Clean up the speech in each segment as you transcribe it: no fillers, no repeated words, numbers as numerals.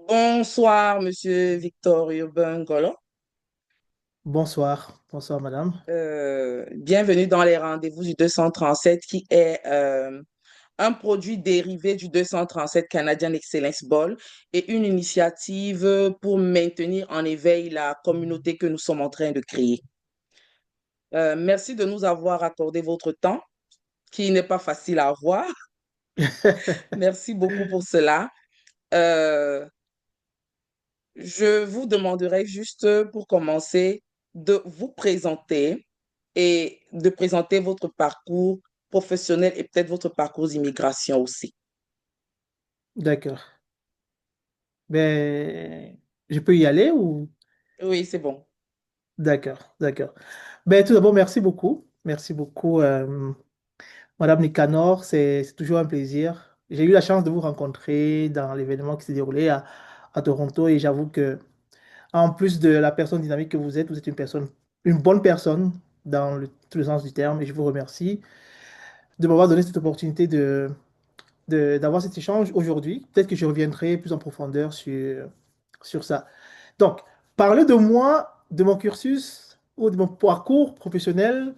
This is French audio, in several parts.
Bonsoir, Monsieur Victor Urbain Ngolo. Bonsoir, bonsoir madame. Bienvenue dans les rendez-vous du 237 qui est un produit dérivé du 237 Canadian Excellence Ball et une initiative pour maintenir en éveil la communauté que nous sommes en train de créer. Merci de nous avoir accordé votre temps, qui n'est pas facile à avoir. Merci beaucoup pour cela. Euh, Je vous demanderai juste pour commencer de vous présenter et de présenter votre parcours professionnel et peut-être votre parcours d'immigration aussi. D'accord. Ben, je peux y aller ou... Oui, c'est bon. D'accord, d'accord. Ben, tout d'abord, merci beaucoup. Merci beaucoup, Madame Nicanor. C'est toujours un plaisir. J'ai eu la chance de vous rencontrer dans l'événement qui s'est déroulé à Toronto et j'avoue que, en plus de la personne dynamique que vous êtes une personne, une bonne personne dans tout le sens du terme et je vous remercie de m'avoir donné cette opportunité d'avoir cet échange aujourd'hui. Peut-être que je reviendrai plus en profondeur sur ça. Donc, parler de moi, de mon cursus ou de mon parcours professionnel,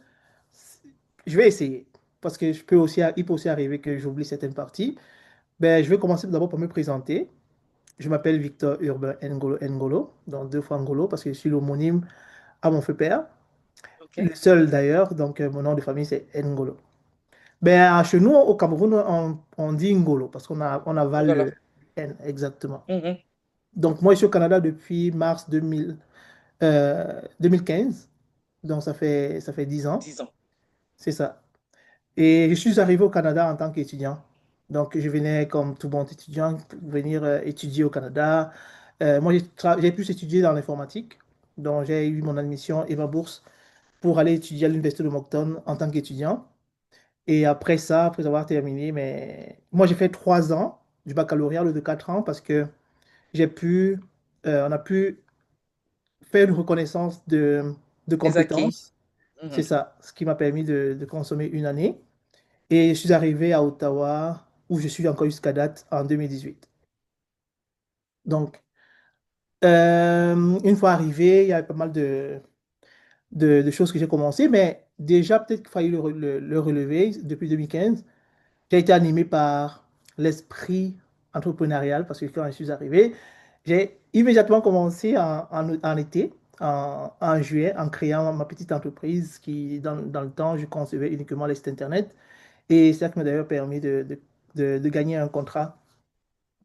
je vais essayer. Parce que il peut aussi arriver que j'oublie certaines parties. Ben, je vais commencer d'abord par me présenter. Je m'appelle Victor Urbain Ngolo Ngolo, donc deux fois Ngolo, parce que je suis l'homonyme à mon frère père. OK. Le seul d'ailleurs, donc mon nom de famille c'est Ngolo. Ben, chez nous, au Cameroun, on dit Ngolo, parce on avale Voilà. le N, exactement. Mhm. Donc, moi, je suis au Canada depuis mars 2015. Donc, ça fait 10 ans. 10 ans. C'est ça. Et je suis arrivé au Canada en tant qu'étudiant. Donc, je venais comme tout bon étudiant venir étudier au Canada. Moi, j'ai pu étudier dans l'informatique. Donc, j'ai eu mon admission et ma bourse pour aller étudier à l'Université de Moncton en tant qu'étudiant. Et après ça, après avoir terminé, mais moi, j'ai fait 3 ans du baccalauréat au lieu de 4 ans parce que on a pu faire une reconnaissance de Les acquis. compétences. C'est Mhm. ça, ce qui m'a permis de consommer une année. Et je suis arrivé à Ottawa, où je suis encore jusqu'à date, en 2018. Donc, une fois arrivé, il y avait pas mal de choses que j'ai commencé, mais déjà, peut-être qu'il fallait le relever depuis 2015. J'ai été animé par l'esprit entrepreneurial parce que quand je suis arrivé, j'ai immédiatement commencé en été, en juillet, en créant ma petite entreprise qui, dans le temps, je concevais uniquement les sites Internet. Et c'est ça qui m'a d'ailleurs permis de gagner un contrat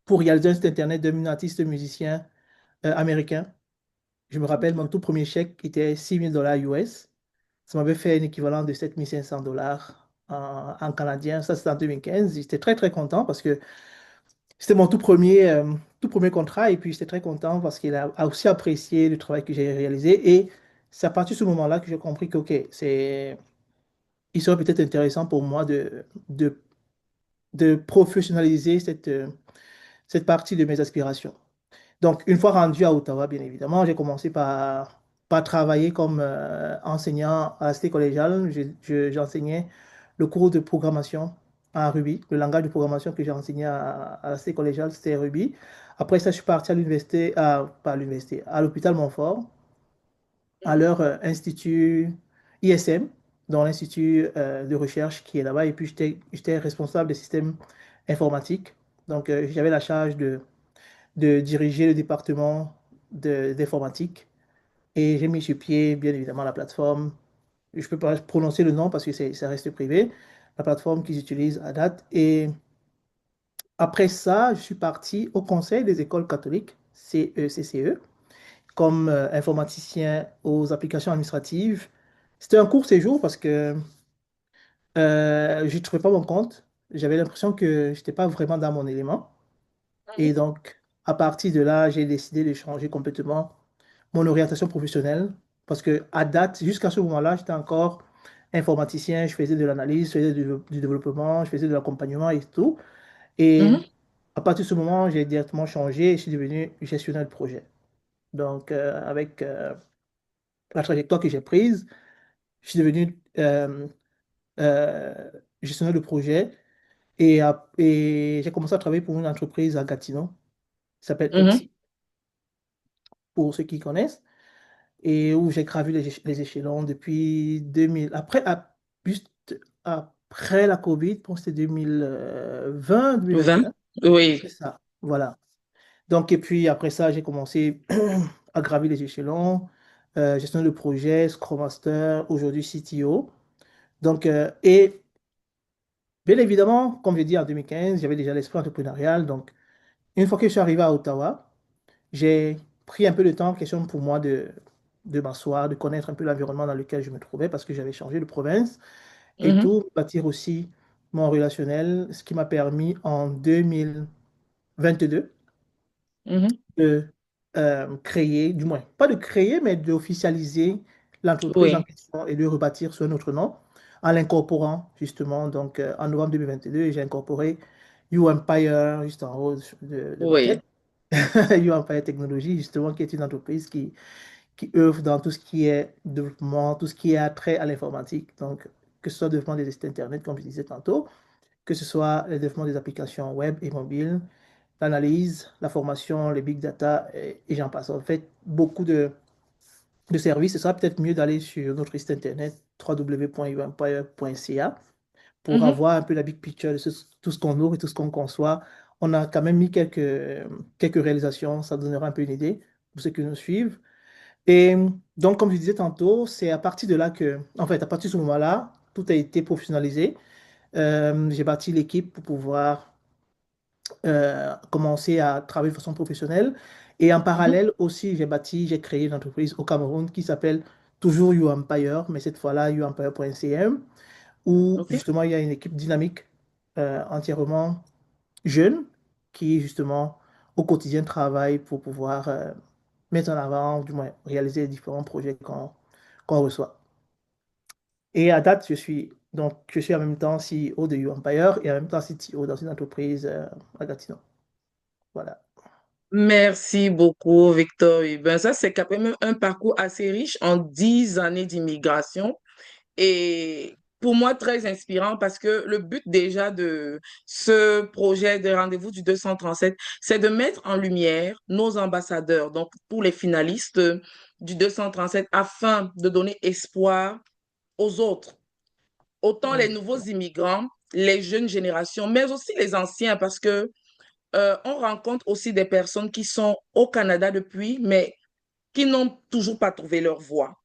pour réaliser un site Internet d'un artiste musicien américain. Je me rappelle, mon tout premier chèque était $6,000 US. Ça m'avait fait un équivalent de 7 500 $ en canadien. Ça, c'était en 2015. J'étais très, très content parce que c'était mon tout premier contrat. Et puis, j'étais très content parce qu'il a aussi apprécié le travail que j'ai réalisé. Et c'est à partir de ce moment-là que j'ai compris que, OK, il serait peut-être intéressant pour moi de professionnaliser cette partie de mes aspirations. Donc, une fois rendu à Ottawa, bien évidemment, j'ai commencé par travailler comme enseignant à la cité collégiale. J'enseignais le cours de programmation en Ruby. Le langage de programmation que j'ai enseigné à la cité collégiale, c'était Ruby. Après ça, je suis parti à l'université, pas à l'université, à l'hôpital Montfort, à leur institut ISM, dans l'institut de recherche qui est là-bas. Et puis, j'étais responsable des systèmes informatiques. Donc, j'avais la charge de diriger le département d'informatique. Et j'ai mis sur pied, bien évidemment, la plateforme. Je ne peux pas prononcer le nom parce que ça reste privé. La plateforme qu'ils utilisent à date. Et après ça, je suis parti au Conseil des écoles catholiques, CECCE, comme informaticien aux applications administratives. C'était un court séjour parce que je ne trouvais pas mon compte. J'avais l'impression que je n'étais pas vraiment dans mon élément. Et Mhm. donc, à partir de là, j'ai décidé de changer complètement mon orientation professionnelle parce que à date, jusqu'à ce moment-là, j'étais encore informaticien, je faisais de l'analyse, je faisais du développement, je faisais de l'accompagnement et tout. Et Mhm. à partir de ce moment, j'ai directement changé et je suis devenu gestionnaire de projet. Donc, avec la trajectoire que j'ai prise, je suis devenu euh, gestionnaire de projet et j'ai commencé à travailler pour une entreprise à Gatineau qui s'appelle Mhm. Exi. pour ceux qui connaissent, et où j'ai gravi les échelons depuis 2000. Juste après la Covid, je pense que c'était 2020, 20? 2021. Oui. C'est ça, voilà. Donc, et puis après ça, j'ai commencé à gravir les échelons, gestion de projet, Scrum Master, aujourd'hui CTO. Donc, et bien évidemment, comme j'ai dit en 2015, j'avais déjà l'esprit entrepreneurial. Donc, une fois que je suis arrivé à Ottawa, j'ai pris un peu de temps, question pour moi de m'asseoir, de connaître un peu l'environnement dans lequel je me trouvais parce que j'avais changé de province et Mhm, tout, bâtir aussi mon relationnel, ce qui m'a permis en 2022 mhm. de créer, du moins, pas de créer, mais d'officialiser l'entreprise en Oui, question et de rebâtir sur notre nom en l'incorporant justement. Donc, en novembre 2022, j'ai incorporé You Empire juste en haut de ma oui, tête. You Empire Technologies, justement, qui est une entreprise qui œuvre dans tout ce qui est développement, tout ce qui a trait à l'informatique. Donc, que ce soit le développement des sites Internet, comme je disais tantôt, que ce soit le développement des applications web et mobiles, l'analyse, la formation, les big data et j'en passe. En fait, beaucoup de services. Ce sera peut-être mieux d'aller sur notre site internet www.uempire.ca pour mhm. avoir un peu la big picture de tout ce qu'on ouvre et tout ce qu'on conçoit. On a quand même mis quelques réalisations, ça donnera un peu une idée pour ceux qui nous suivent. Et donc, comme je disais tantôt, c'est à partir de là que, en fait, à partir de ce moment-là, tout a été professionnalisé. J'ai bâti l'équipe pour pouvoir commencer à travailler de façon professionnelle. Et en Mhm. parallèle aussi, j'ai créé une entreprise au Cameroun qui s'appelle toujours You Empire, mais cette fois-là, youempire.cm, où OK. justement il y a une équipe dynamique entièrement jeune qui justement au quotidien travaille pour pouvoir mettre en avant, du moins réaliser les différents projets qu'on reçoit. Et à date, je suis en même temps CEO de You Empire et en même temps CTO dans une entreprise à Gatineau. Voilà. Merci beaucoup, Victor. Eh ben, ça, c'est quand même un parcours assez riche en 10 années d'immigration. Et pour moi, très inspirant parce que le but déjà de ce projet de rendez-vous du 237, c'est de mettre en lumière nos ambassadeurs, donc tous les finalistes du 237, afin de donner espoir aux autres, autant les nouveaux Exactement. immigrants, les jeunes générations, mais aussi les anciens, parce que on rencontre aussi des personnes qui sont au Canada depuis, mais qui n'ont toujours pas trouvé leur voie.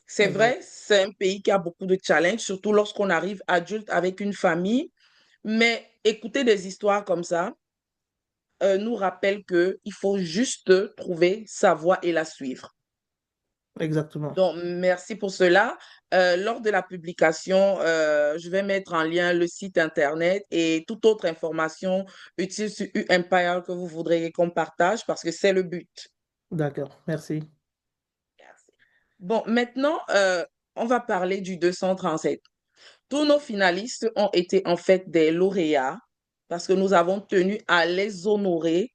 C'est Exact. vrai, c'est un pays qui a beaucoup de challenges, surtout lorsqu'on arrive adulte avec une famille, mais écouter des histoires comme ça nous rappelle qu'il faut juste trouver sa voie et la suivre. Exactement. Donc, merci pour cela. Lors de la publication, je vais mettre en lien le site Internet et toute autre information utile sur Empire que vous voudriez qu'on partage parce que c'est le but. D'accord. Merci. Merci. Bon, maintenant, on va parler du 237. Tous nos finalistes ont été en fait des lauréats parce que nous avons tenu à les honorer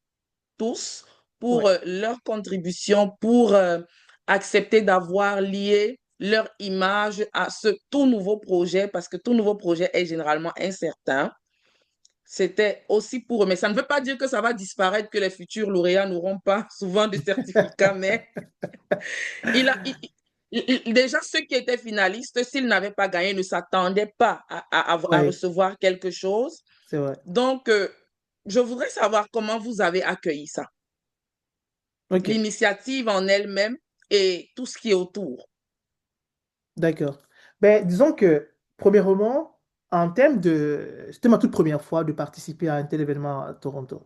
tous pour Ouais. leur contribution, pour accepter d'avoir lié leur image à ce tout nouveau projet parce que tout nouveau projet est généralement incertain. C'était aussi pour eux, mais ça ne veut pas dire que ça va disparaître, que les futurs lauréats n'auront pas souvent de certificats, mais il a, déjà ceux qui étaient finalistes, s'ils n'avaient pas gagné, ne s'attendaient pas à Oui, recevoir quelque chose. c'est vrai. Donc, je voudrais savoir comment vous avez accueilli ça, OK. l'initiative en elle-même et tout ce qui est autour. D'accord. Ben, disons que, premièrement, en termes de... C'était ma toute première fois de participer à un tel événement à Toronto.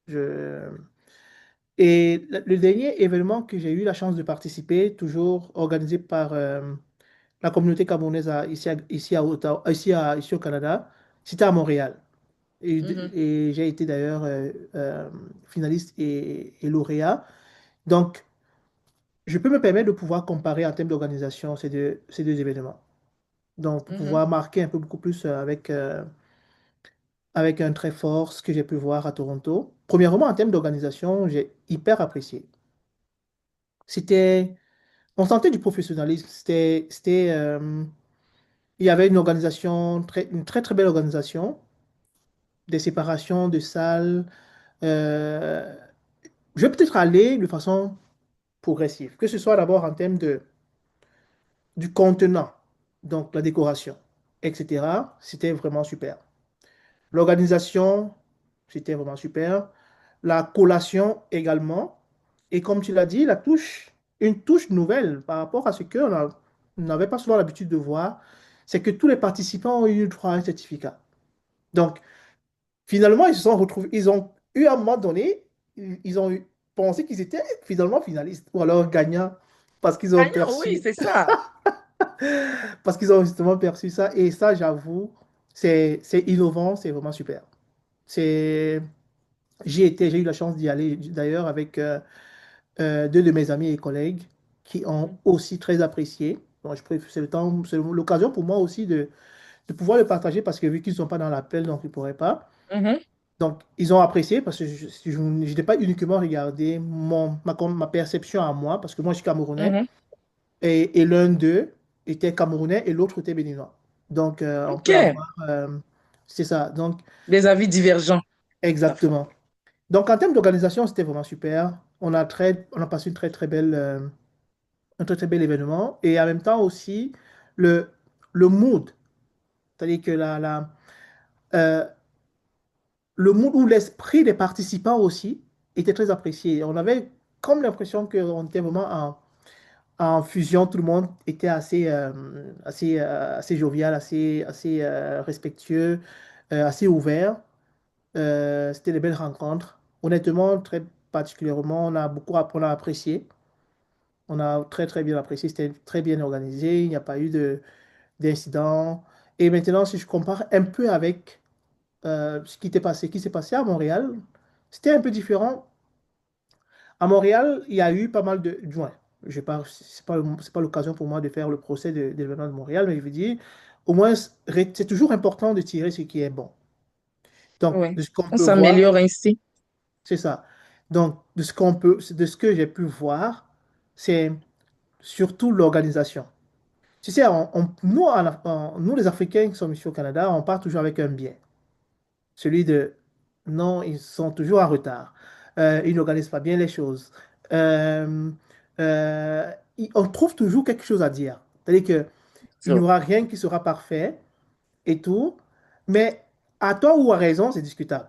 Je... Et le dernier événement que j'ai eu la chance de participer, toujours organisé par la communauté camerounaise ici à Ottawa, ici au Canada, c'était à Montréal. Mhm, Et j'ai été d'ailleurs finaliste et lauréat. Donc, je peux me permettre de pouvoir comparer en termes d'organisation ces deux événements. Donc, pour mhm. pouvoir marquer un peu beaucoup plus avec un trait fort ce que j'ai pu voir à Toronto. Premièrement, en termes d'organisation, j'ai hyper apprécié. C'était, on sentait du professionnalisme. Il y avait une organisation, une très très belle organisation, des séparations de salles, euh, Je vais peut-être aller de façon progressive, que ce soit d'abord en termes du contenant, donc la décoration, etc. C'était vraiment super. L'organisation, c'était vraiment super. La collation également. Et comme tu l'as dit, une touche nouvelle par rapport à ce qu'on n'avait pas souvent l'habitude de voir, c'est que tous les participants ont eu droit à un certificat. Donc, finalement, ils se sont retrouvés, ils ont eu à un moment donné, ils ont pensé qu'ils étaient finalement finalistes ou alors gagnants parce qu'ils ont Gagnant, oui, perçu, c'est ça. parce qu'ils ont justement perçu ça. Et ça, j'avoue, c'est innovant, c'est vraiment super. C'est, j'ai eu la chance d'y aller d'ailleurs avec deux de mes amis et collègues qui ont aussi très apprécié. Donc, c'est le temps, c'est l'occasion pour moi aussi de pouvoir le partager parce que vu qu'ils ne sont pas dans l'appel, donc ils ne pourraient pas. Mhm, Donc, ils ont apprécié parce que je n'ai pas uniquement regardé ma perception à moi, parce que moi, je suis camerounais, mhm. et l'un d'eux était camerounais et l'autre était béninois. Donc, on OK. peut avoir... c'est ça, donc, Des avis divergents. Tout à fait. exactement. Donc, en termes d'organisation, c'était vraiment super. On a passé un très, très bel événement. Et en même temps aussi, le, le mood, c'est-à-dire que euh, le mood ou l'esprit des participants aussi était très apprécié. On avait comme l'impression qu'on était vraiment en fusion, tout le monde était assez jovial, assez respectueux, assez ouvert. C'était des belles rencontres. Honnêtement, très particulièrement, on a apprécié. On a très très bien apprécié. C'était très bien organisé. Il n'y a pas eu d'incidents. Et maintenant, si je compare un peu avec qui s'est passé à Montréal, c'était un peu différent. À Montréal, il y a eu pas mal de... Ouais, je vais pas, c'est pas l'occasion pour moi de faire le procès de l'événement de Montréal, mais je veux dire, au moins, c'est toujours important de tirer ce qui est bon. Donc, Oui. de ce qu'on On peut voir, s'améliore ainsi. c'est ça. Donc, de ce que j'ai pu voir, c'est surtout l'organisation. Tu sais, nous, les Africains qui sommes ici au Canada, on part toujours avec un biais. Celui de non, ils sont toujours en retard. Ils n'organisent pas bien les choses. Euh, on trouve toujours quelque chose à dire. C'est-à-dire qu'il n'y So, aura rien qui sera parfait et tout. Mais à tort ou à raison, c'est discutable.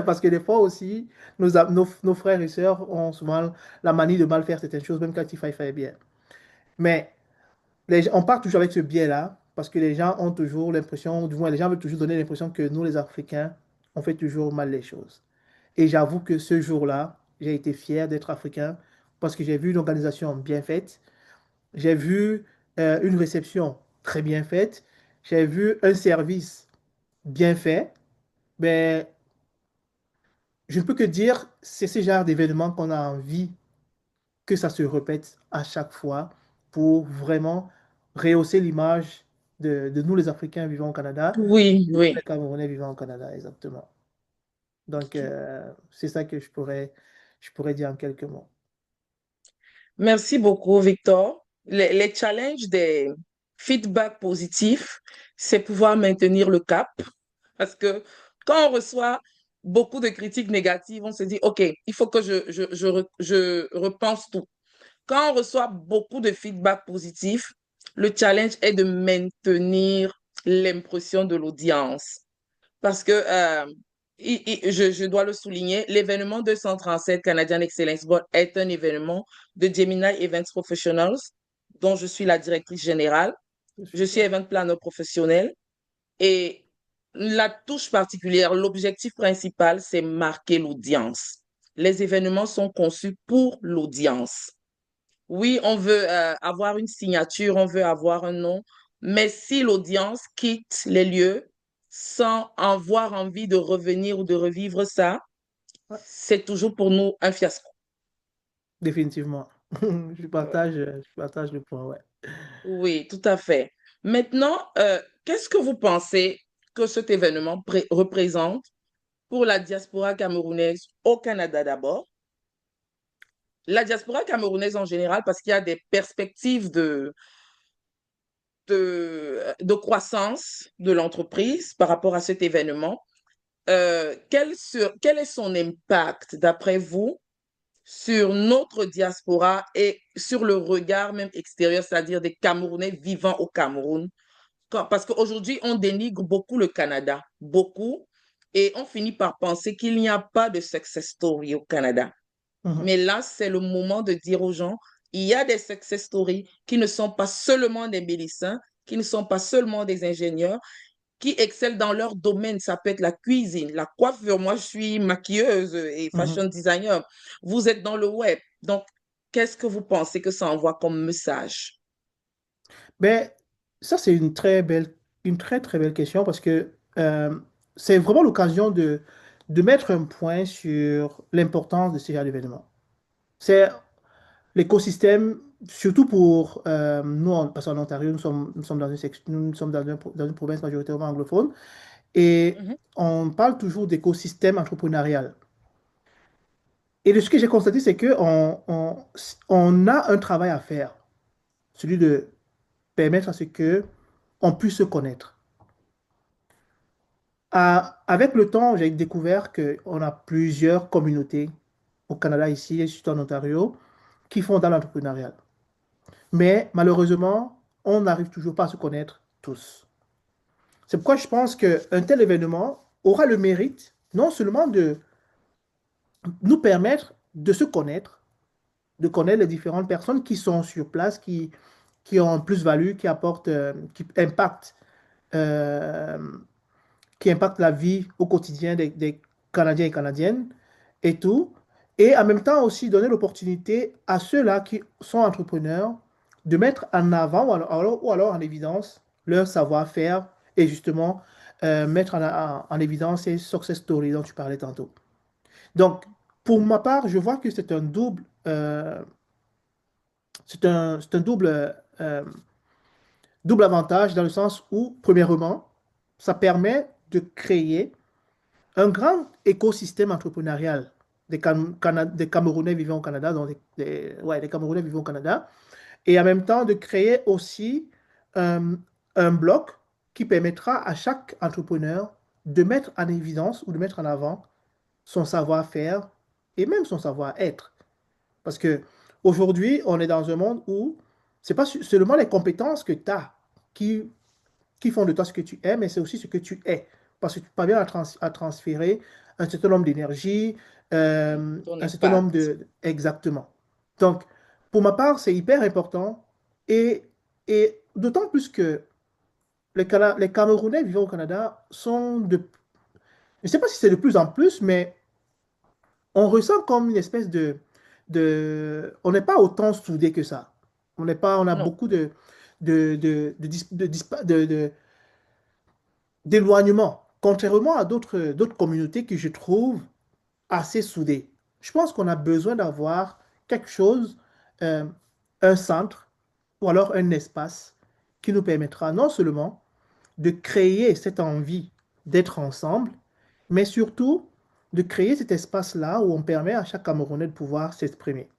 Parce que des fois aussi, nos frères et sœurs ont souvent la manie de mal faire certaines choses, même quand il faut faire bien. Mais on part toujours avec ce biais-là, parce que les gens ont toujours l'impression, du moins les gens veulent toujours donner l'impression que nous, les Africains, on fait toujours mal les choses. Et j'avoue que ce jour-là, j'ai été fier d'être africain parce que j'ai vu une organisation bien faite, j'ai vu une réception très bien faite, j'ai vu un service bien fait. Mais je ne peux que dire, c'est ce genre d'événement qu'on a envie que ça se répète à chaque fois pour vraiment rehausser l'image de nous, les Africains vivant au Canada, oui, et oui. les Camerounais vivant au Canada, exactement. Donc, OK. c'est ça que je pourrais dire en quelques mots. Merci beaucoup, Victor. Les challenges des feedbacks positifs, c'est pouvoir maintenir le cap. Parce que quand on reçoit beaucoup de critiques négatives, on se dit, OK, il faut que je repense tout. Quand on reçoit beaucoup de feedbacks positifs, le challenge est de maintenir l'impression de l'audience. Parce que, je dois le souligner, l'événement 237 Canadian Excellence Board est un événement de Gemini Events Professionals, dont je suis la directrice générale. C'est Je suis super. event planner professionnel et la touche particulière, l'objectif principal, c'est marquer l'audience. Les événements sont conçus pour l'audience. Oui, on veut avoir une signature, on veut avoir un nom, mais si l'audience quitte les lieux sans avoir envie de revenir ou de revivre ça, Ouais, c'est toujours pour nous un fiasco. définitivement. Ouais. Je partage le point, ouais. Oui, tout à fait. Maintenant, qu'est-ce que vous pensez que cet événement représente pour la diaspora camerounaise au Canada d'abord, la diaspora camerounaise en général, parce qu'il y a des perspectives de croissance de l'entreprise par rapport à cet événement. Quel est son impact, d'après vous, sur notre diaspora et sur le regard même extérieur, c'est-à-dire des Camerounais vivant au Cameroun. Parce qu'aujourd'hui, on dénigre beaucoup le Canada, beaucoup, et on finit par penser qu'il n'y a pas de success story au Canada. Mhm, Mais là, c'est le moment de dire aux gens, il y a des success stories qui ne sont pas seulement des médecins, qui ne sont pas seulement des ingénieurs, qui excellent dans leur domaine. Ça peut être la cuisine, la coiffure. Moi, je suis maquilleuse et mhm. fashion designer. Vous êtes dans le web. Donc, qu'est-ce que vous pensez que ça envoie comme message? Ben, ça, c'est une très, très belle question parce que c'est vraiment l'occasion de mettre un point sur l'importance de ce genre d'événement. C'est l'écosystème, surtout pour nous, parce qu'en Ontario, nous sommes dans nous sommes dans une province majoritairement anglophone et Mhm. on parle toujours d'écosystème entrepreneurial. Et de ce que j'ai constaté, c'est on a un travail à faire, celui de permettre à ce que on puisse se connaître. Avec le temps, j'ai découvert qu'on a plusieurs communautés au Canada ici et surtout en Ontario qui font dans l'entrepreneuriat. Mais malheureusement, on n'arrive toujours pas à se connaître tous. C'est pourquoi je pense qu'un tel événement aura le mérite non seulement de nous permettre de se connaître, de connaître les différentes personnes qui sont sur place, qui ont un plus-value, qui apportent, euh, qui impactent la vie au quotidien des Canadiens et Canadiennes et tout. Et en même temps aussi donner l'opportunité à ceux-là qui sont entrepreneurs de mettre en avant ou alors en évidence leur savoir-faire et justement mettre en évidence ces success stories dont tu parlais tantôt. Donc, pour ma part, je vois que c'est un euh, double avantage dans le sens où, premièrement, ça permet de créer un grand écosystème entrepreneurial des Camerounais vivant au Canada, donc ouais, des Camerounais vivant au Canada, et en même temps de créer aussi euh, un bloc qui permettra à chaque entrepreneur de mettre en évidence ou de mettre en avant son savoir-faire et même son savoir-être. Parce que aujourd'hui, on est dans un monde où c'est pas seulement les compétences que tu as qui font de toi ce que tu es, mais c'est aussi ce que tu es. Parce que tu parviens à transférer un certain nombre d'énergie, Ton un certain nombre impact. de... Exactement. Donc, pour ma part, c'est hyper important. Et, et d'autant plus que les Camerounais vivant au Canada sont de... Je ne sais pas si c'est de plus en plus, mais on ressent comme une espèce on n'est pas autant soudés que ça. On a Non, beaucoup d'éloignement, contrairement à d'autres communautés que je trouve assez soudées. Je pense qu'on a besoin d'avoir quelque chose, euh, un centre ou alors un espace qui nous permettra non seulement de créer cette envie d'être ensemble, mais surtout de créer cet espace-là où on permet à chaque Camerounais de pouvoir s'exprimer.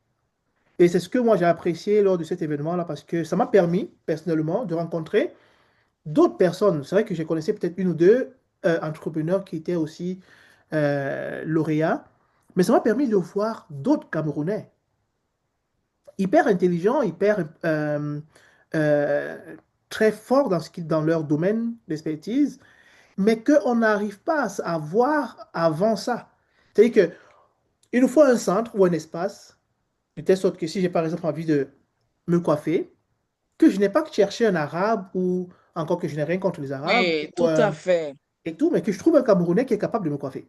Et c'est ce que moi j'ai apprécié lors de cet événement-là parce que ça m'a permis personnellement de rencontrer d'autres personnes. C'est vrai que j'ai connaissais peut-être une ou deux entrepreneurs qui étaient aussi lauréats, mais ça m'a permis de voir d'autres Camerounais hyper intelligents, hyper euh, très forts dans leur domaine d'expertise, mais qu'on n'arrive pas à voir avant ça. C'est-à-dire qu'il nous faut un centre ou un espace, de telle sorte que si j'ai par exemple envie de me coiffer, que je n'ai pas que chercher un arabe ou encore que je n'ai rien contre les arabes oui, tout à fait. et tout, mais que je trouve un Camerounais qui est capable de me coiffer.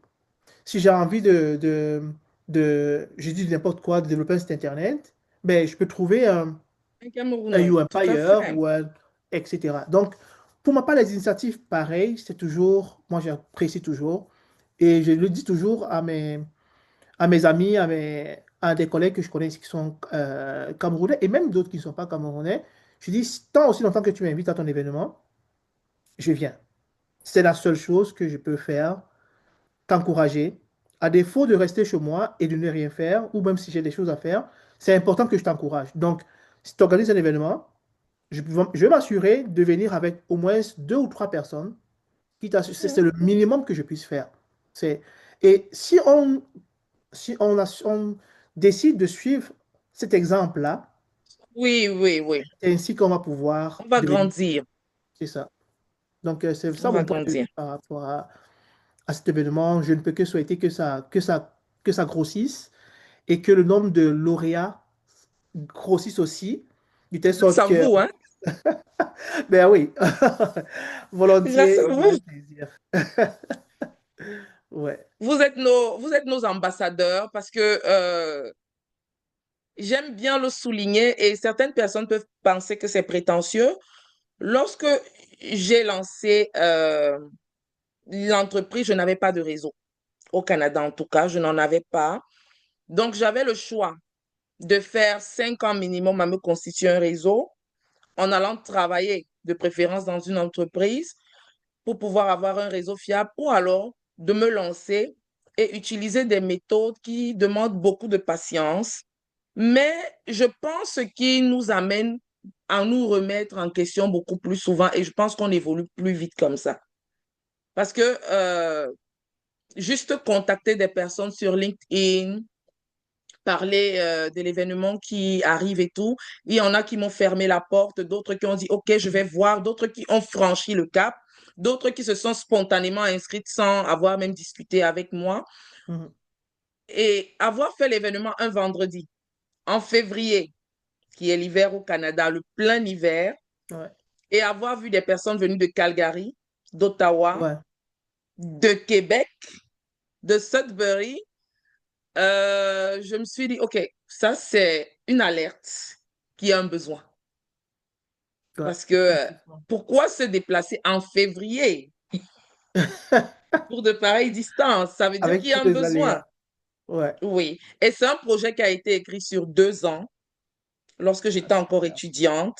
Si j'ai envie je dis n'importe quoi, de développer un site internet, ben, je peux trouver Un un Camerounais, You tout à Empire fait. ou un, etc. Donc, pour ma part, les initiatives pareilles, c'est toujours, moi j'apprécie toujours. Et je le dis toujours à mes amis, à des collègues que je connais qui sont camerounais et même d'autres qui ne sont pas camerounais. Je dis, tant aussi longtemps que tu m'invites à ton événement, je viens. C'est la seule chose que je peux faire, t'encourager. À défaut de rester chez moi et de ne rien faire, ou même si j'ai des choses à faire, c'est important que je t'encourage. Donc, si tu organises un événement, je vais m'assurer de venir avec au moins deux ou trois personnes. C'est Mhm. le minimum que je puisse faire. C'est, et si on décide de suivre cet exemple-là, Oui, oui, oui. c'est ainsi qu'on va On pouvoir va devenir. grandir. C'est ça. Donc, c'est On ça va mon point de grandir. vue par rapport à cet événement. Je ne peux que souhaiter que ça grossisse et que le nombre de lauréats grossisse aussi, de telle Grâce sorte à que, vous, hein. ben oui, Grâce à volontiers, vous. avec plaisir. Ouais, Vous êtes nos ambassadeurs parce que j'aime bien le souligner et certaines personnes peuvent penser que c'est prétentieux. Lorsque j'ai lancé l'entreprise, je n'avais pas de réseau. Au Canada, en tout cas, je n'en avais pas. Donc, j'avais le choix de faire 5 ans minimum à me constituer un réseau en allant travailler de préférence dans une entreprise pour pouvoir avoir un réseau fiable ou alors de me lancer et utiliser des méthodes qui demandent beaucoup de patience. Mais je pense qu'il nous amène à nous remettre en question beaucoup plus souvent et je pense qu'on évolue plus vite comme ça. Parce que juste contacter des personnes sur LinkedIn, parler de l'événement qui arrive et tout. Il y en a qui m'ont fermé la porte, d'autres qui ont dit, OK, je vais voir, d'autres qui ont franchi le cap, d'autres qui se sont spontanément inscrites sans avoir même discuté avec moi. mhm, Et avoir fait l'événement un vendredi en février, qui est l'hiver au Canada, le plein hiver, ouais, et avoir vu des personnes venues de Calgary, d'Ottawa, ouais, de Québec, de Sudbury, je me suis dit, OK, ça, c'est une alerte qui a un besoin. ouais, Parce que effectivement. pourquoi se déplacer en février pour de pareilles distances? Ça veut dire qu'il Avec y a tous un les besoin. aléas. Ouais. Oui. Et c'est un projet qui a été écrit sur 2 ans, lorsque Ah, j'étais encore super. étudiante,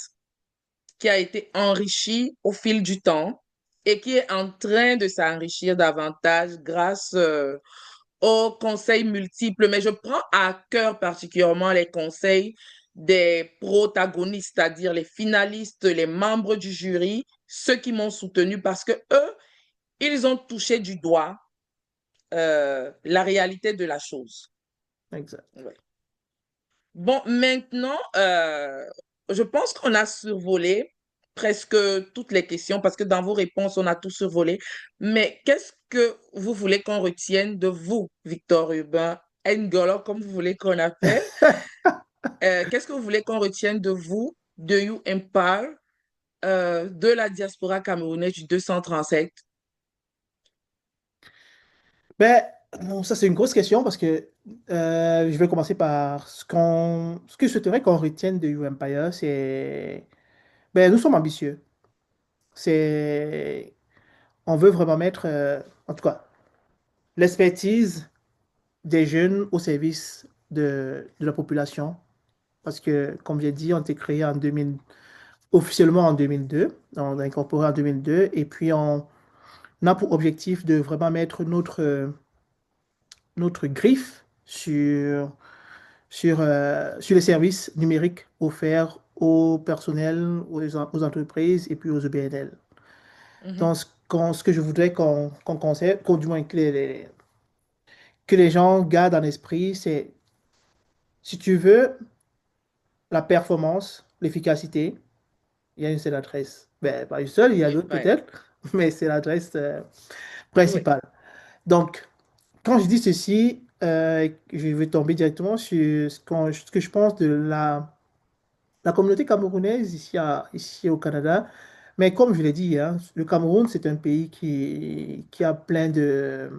qui a été enrichi au fil du temps et qui est en train de s'enrichir davantage grâce aux conseils multiples, mais je prends à cœur particulièrement les conseils des protagonistes, c'est-à-dire les finalistes, les membres du jury, ceux qui m'ont soutenu parce que eux, ils ont touché du doigt la réalité de la chose. Exact. Ouais. Bon, maintenant, je pense qu'on a survolé presque toutes les questions parce que dans vos réponses, on a tout survolé. Mais qu'est-ce que vous voulez qu'on retienne de vous, Victor Urbain Ngolo, comme vous voulez qu'on appelle? Qu'est-ce que vous voulez qu'on retienne de vous, de You Empire, de la diaspora camerounaise du 237? Ben, bon, ça, c'est une grosse question parce que je vais commencer par ce que je souhaiterais qu'on retienne de You Empire, c'est, ben, nous sommes ambitieux. C'est, on veut vraiment mettre, en tout cas, l'expertise des jeunes au service de la population. Parce que, comme j'ai dit, on a été créé en 2000, officiellement en 2002. On a incorporé en 2002. Et puis, on a pour objectif de vraiment mettre notre griffe sur les services numériques offerts au personnel, aux entreprises et puis aux EBNL. Mhm, Donc, ce que je voudrais qu'on conserve, du moins que les gens gardent en esprit, c'est si tu veux la performance, l'efficacité, il y a une seule adresse. Ben, pas une seule, il y a d'autres ouais, peut-être, mais c'est l'adresse oui, principale. Donc, quand je dis ceci, je vais tomber directement sur ce que je pense de la communauté camerounaise ici au Canada. Mais comme je l'ai dit, hein, le Cameroun, c'est un pays qui a plein de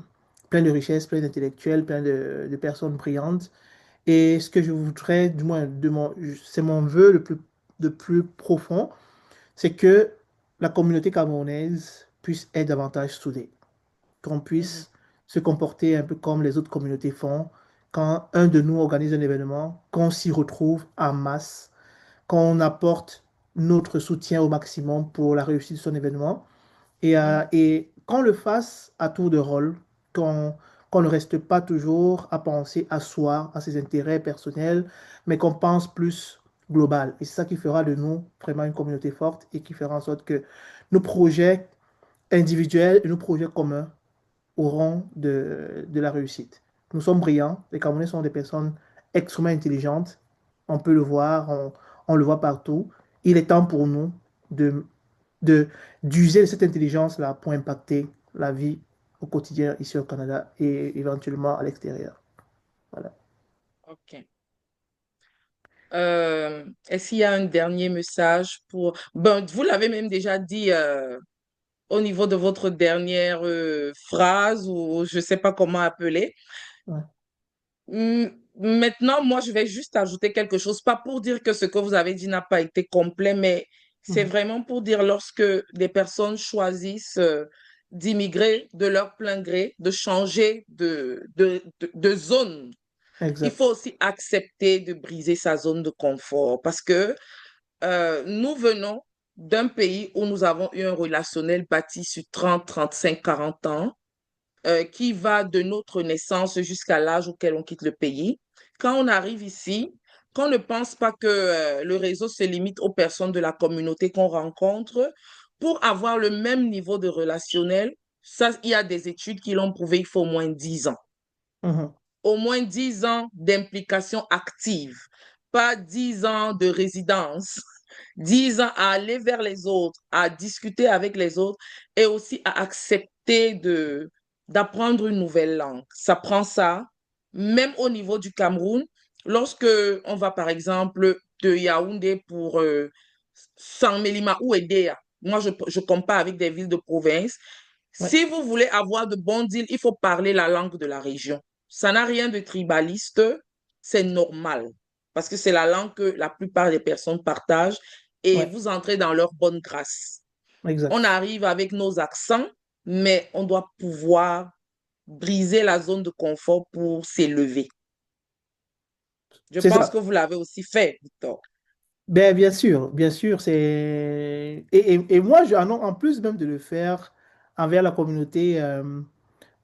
richesses, plein d'intellectuels, plein de personnes brillantes. Et ce que je voudrais, du moins, c'est mon vœu le plus profond, c'est que la communauté camerounaise puisse être davantage soudée, qu'on mhm, puisse se comporter un peu comme les autres communautés font. Quand un de nous organise un événement, qu'on s'y retrouve en masse, qu'on apporte notre soutien au maximum pour la réussite de son événement mhm, et qu'on le fasse à tour de rôle, qu'on qu'on ne reste pas toujours à penser à soi, à ses intérêts personnels, mais qu'on pense plus global. Et c'est ça qui fera de nous vraiment une communauté forte et qui fera en sorte que nos projets individuels et nos projets communs auront de la réussite. Nous sommes brillants, les Camerounais sont des personnes extrêmement intelligente. On peut le voir, on le voit partout. Il est temps pour nous de, de, d'user de cette intelligence-là pour impacter la vie au quotidien ici au Canada et éventuellement à l'extérieur. Voilà. OK. Est-ce qu'il y a un dernier message pour... Bon, vous l'avez même déjà dit au niveau de votre dernière phrase ou je ne sais pas comment appeler. Ouais. Maintenant, moi, je vais juste ajouter quelque chose, pas pour dire que ce que vous avez dit n'a pas été complet, mais c'est Mhm. vraiment pour dire lorsque des personnes choisissent d'immigrer de leur plein gré, de changer de zone, il Exact. faut aussi accepter de briser sa zone de confort parce que nous venons d'un pays où nous avons eu un relationnel bâti sur 30, 35, 40 ans qui va de notre naissance jusqu'à l'âge auquel on quitte le pays. Quand on arrive ici, qu'on ne pense pas que le réseau se limite aux personnes de la communauté qu'on rencontre, pour avoir le même niveau de relationnel, ça, il y a des études qui l'ont prouvé, il faut au moins 10 ans. Mhm. Au moins 10 ans d'implication active, pas 10 ans de résidence. 10 ans à aller vers les autres, à discuter avec les autres et aussi à accepter d'apprendre une nouvelle langue. Ça prend ça, même au niveau du Cameroun. Lorsque on va, par exemple, de Yaoundé pour Saint-Mélima ou Edea, moi, je compare avec des villes de province. Ouais. Si vous voulez avoir de bons deals, il faut parler la langue de la région. Ça n'a rien de tribaliste, c'est normal parce que c'est la langue que la plupart des personnes partagent et Ouais. vous entrez dans leur bonne grâce. On Exact. arrive avec nos accents, mais on doit pouvoir briser la zone de confort pour s'élever. Je C'est pense ça. que vous l'avez aussi fait, Victor. Ben, bien sûr, c'est... et moi, en plus même de le faire envers la communauté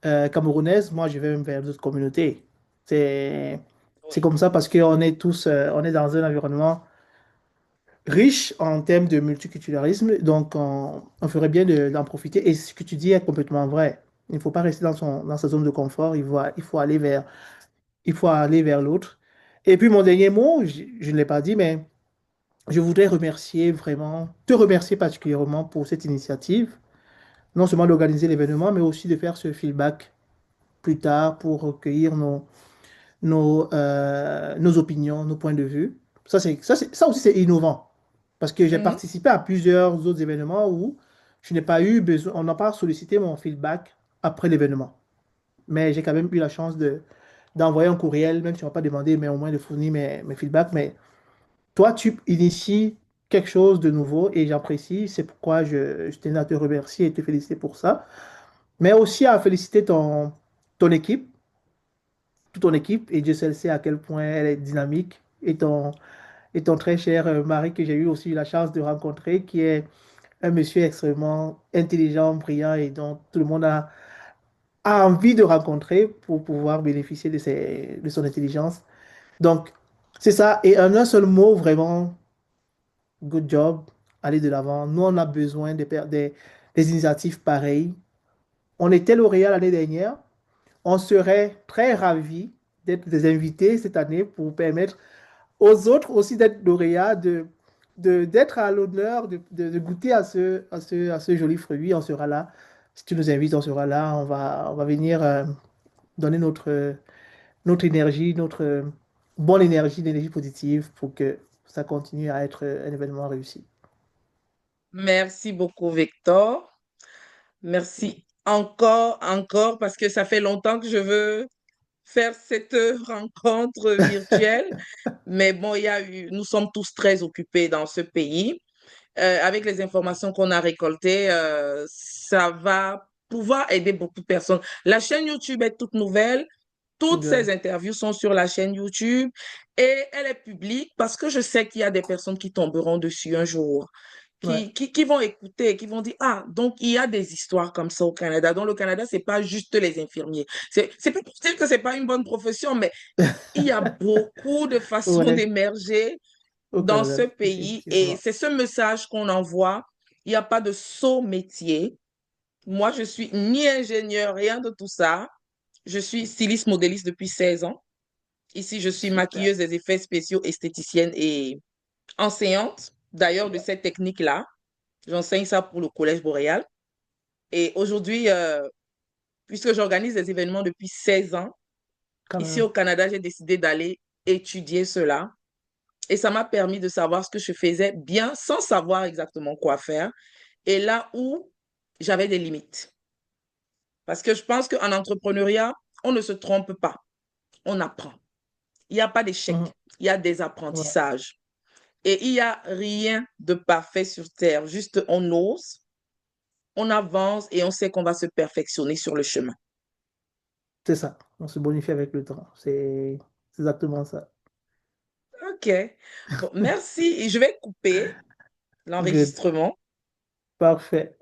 camerounaise, moi, je vais même vers d'autres communautés. C'est... C'est Oui. comme ça parce qu'on est tous, on est dans un environnement riche en termes de multiculturalisme, donc on ferait bien d'en profiter. Et ce que tu dis est complètement vrai. Il ne faut pas rester dans sa zone de confort, il faut aller vers l'autre. Et puis mon dernier mot, je ne l'ai pas dit, mais je voudrais remercier vraiment, te remercier particulièrement pour cette initiative, non seulement d'organiser l'événement, mais aussi de faire ce feedback plus tard pour recueillir nos opinions, nos points de vue. Ça aussi, c'est innovant. Parce que j'ai Mhm. participé à plusieurs autres événements où je n'ai pas eu besoin, on n'a pas sollicité mon feedback après l'événement. Mais j'ai quand même eu la chance d'envoyer un courriel, même si on m'a pas demandé, mais au moins de fournir mes feedbacks. Mais toi, tu inities quelque chose de nouveau et j'apprécie. C'est pourquoi je tenais à te remercier et te féliciter pour ça. Mais aussi à féliciter ton équipe, toute ton équipe. Et Dieu seul sait à quel point elle est dynamique. Et ton très cher mari que j'ai eu aussi la chance de rencontrer, qui est un monsieur extrêmement intelligent, brillant et dont tout le monde a envie de rencontrer pour pouvoir bénéficier de son intelligence. Donc, c'est ça. Et en un seul mot, vraiment, good job, allez de l'avant. Nous, on a besoin des initiatives pareilles. On était lauréat l'année dernière. On serait très ravis d'être des invités cette année pour permettre aux autres aussi d'être lauréats, d'être à l'honneur, de goûter à ce joli fruit. On sera là. Si tu nous invites, on sera là. On va venir donner notre énergie, notre bonne énergie, l'énergie positive pour que ça continue à être un événement réussi. Merci beaucoup, Victor. Merci encore, encore, parce que ça fait longtemps que je veux faire cette rencontre virtuelle. Mais bon, nous sommes tous très occupés dans ce pays. Avec les informations qu'on a récoltées, ça va pouvoir aider beaucoup de personnes. La chaîne YouTube est toute nouvelle. Toutes ces Exact. interviews sont sur la chaîne YouTube et elle est publique parce que je sais qu'il y a des personnes qui tomberont dessus un jour, Ouais. qui vont écouter, qui vont dire, ah, donc il y a des histoires comme ça au Canada. Donc le Canada, c'est pas juste les infirmiers. C'est pas pour dire que c'est pas une bonne profession, mais il y a beaucoup de façons Ouais. d'émerger Au dans Canada, ce pays et effectivement. c'est ce message qu'on envoie. Il n'y a pas de saut métier. Moi, je suis ni ingénieur, rien de tout ça. Je suis styliste modéliste depuis 16 ans. Ici, je suis Super. maquilleuse des effets spéciaux, esthéticienne et enseignante, d'ailleurs, de cette technique-là. J'enseigne ça pour le Collège Boréal. Et aujourd'hui, puisque j'organise des événements depuis 16 ans, Quand ici même. au Canada, j'ai décidé d'aller étudier cela. Et ça m'a permis de savoir ce que je faisais bien sans savoir exactement quoi faire. Et là où j'avais des limites. Parce que je pense qu'en entrepreneuriat, on ne se trompe pas, on apprend. Il n'y a pas d'échec, Mhm. il y a des Ouais, apprentissages. Et il n'y a rien de parfait sur Terre. Juste on ose, on avance et on sait qu'on va se perfectionner sur le chemin. c'est ça. On se bonifie avec le temps. C'est exactement ça. OK. Bon, merci. Et je vais couper Good. l'enregistrement. Parfait.